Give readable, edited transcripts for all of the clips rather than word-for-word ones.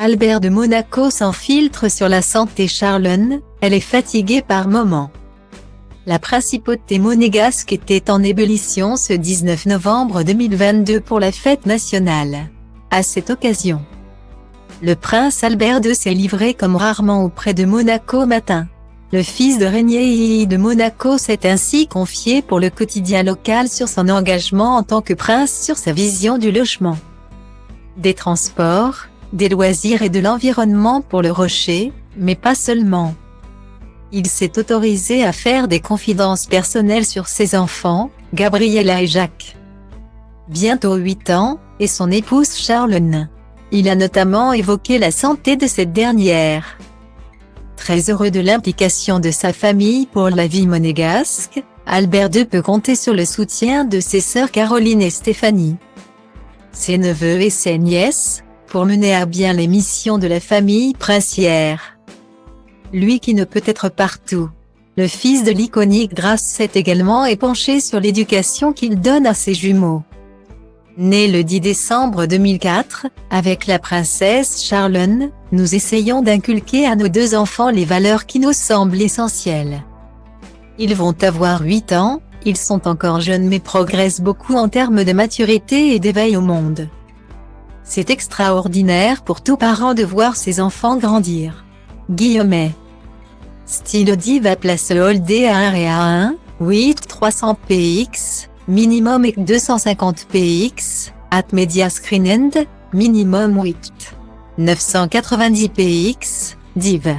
Albert de Monaco s'infiltre sur la santé Charlone, elle est fatiguée par moments. La principauté monégasque était en ébullition ce 19 novembre 2022 pour la fête nationale. À cette occasion, le prince Albert II s'est livré comme rarement auprès de Monaco matin. Le fils de Régnier II de Monaco s'est ainsi confié pour le quotidien local sur son engagement en tant que prince, sur sa vision du logement, des transports, des loisirs et de l'environnement pour le Rocher, mais pas seulement. Il s'est autorisé à faire des confidences personnelles sur ses enfants, Gabriella et Jacques, bientôt 8 ans, et son épouse Charlone. Il a notamment évoqué la santé de cette dernière. Très heureux de l'implication de sa famille pour la vie monégasque, Albert II peut compter sur le soutien de ses sœurs Caroline et Stéphanie, ses neveux et ses nièces, pour mener à bien les missions de la famille princière. Lui qui ne peut être partout, le fils de l'iconique Grace s'est également épanché sur l'éducation qu'il donne à ses jumeaux. Né le 10 décembre 2004, avec la princesse Charlone, nous essayons d'inculquer à nos 2 enfants les valeurs qui nous semblent essentielles. Ils vont avoir 8 ans, ils sont encore jeunes mais progressent beaucoup en termes de maturité et d'éveil au monde. C'est extraordinaire pour tout parent de voir ses enfants grandir. Guillaumet. Style Diva Place Holdé à 1 et à 1, 8 300 px, minimum et 250 px, at Media Screen End, minimum 8 990 px, div.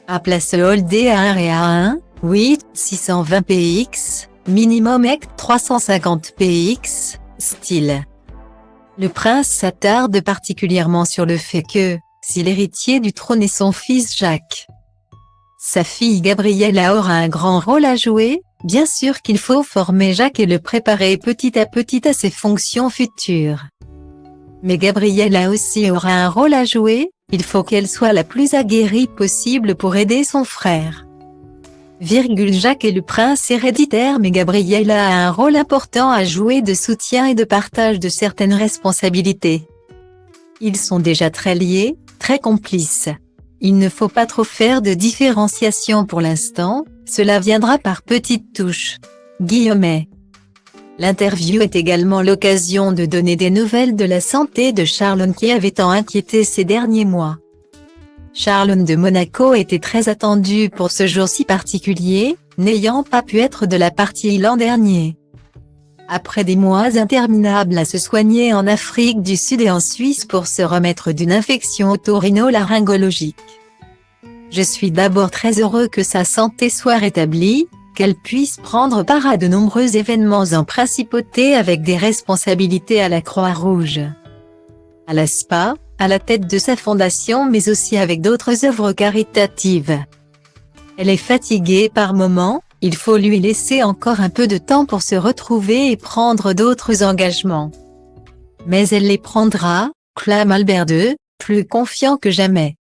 À Place Holdé à 1 et à 1, 8 620 px, minimum et 350 px, style. Le prince s'attarde particulièrement sur le fait que, si l'héritier du trône est son fils Jacques, sa fille Gabriella aura un grand rôle à jouer. Bien sûr qu'il faut former Jacques et le préparer petit à petit à ses fonctions futures. Mais Gabriella aussi aura un rôle à jouer, il faut qu'elle soit la plus aguerrie possible pour aider son frère. Jacques est le prince héréditaire mais Gabriella a un rôle important à jouer de soutien et de partage de certaines responsabilités. Ils sont déjà très liés, très complices. Il ne faut pas trop faire de différenciation pour l'instant, cela viendra par petites touches. Guillaumet. L'interview est également l'occasion de donner des nouvelles de la santé de Charlone qui avait tant inquiété ces derniers mois. Charlone de Monaco était très attendue pour ce jour si particulier, n'ayant pas pu être de la partie l'an dernier. Après des mois interminables à se soigner en Afrique du Sud et en Suisse pour se remettre d'une infection otorino-laryngologique. Je suis d'abord très heureux que sa santé soit rétablie, qu'elle puisse prendre part à de nombreux événements en principauté avec des responsabilités à la Croix-Rouge, à la SPA, à la tête de sa fondation mais aussi avec d'autres œuvres caritatives. Elle est fatiguée par moments, il faut lui laisser encore un peu de temps pour se retrouver et prendre d'autres engagements. Mais elle les prendra, clame Albert II, plus confiant que jamais.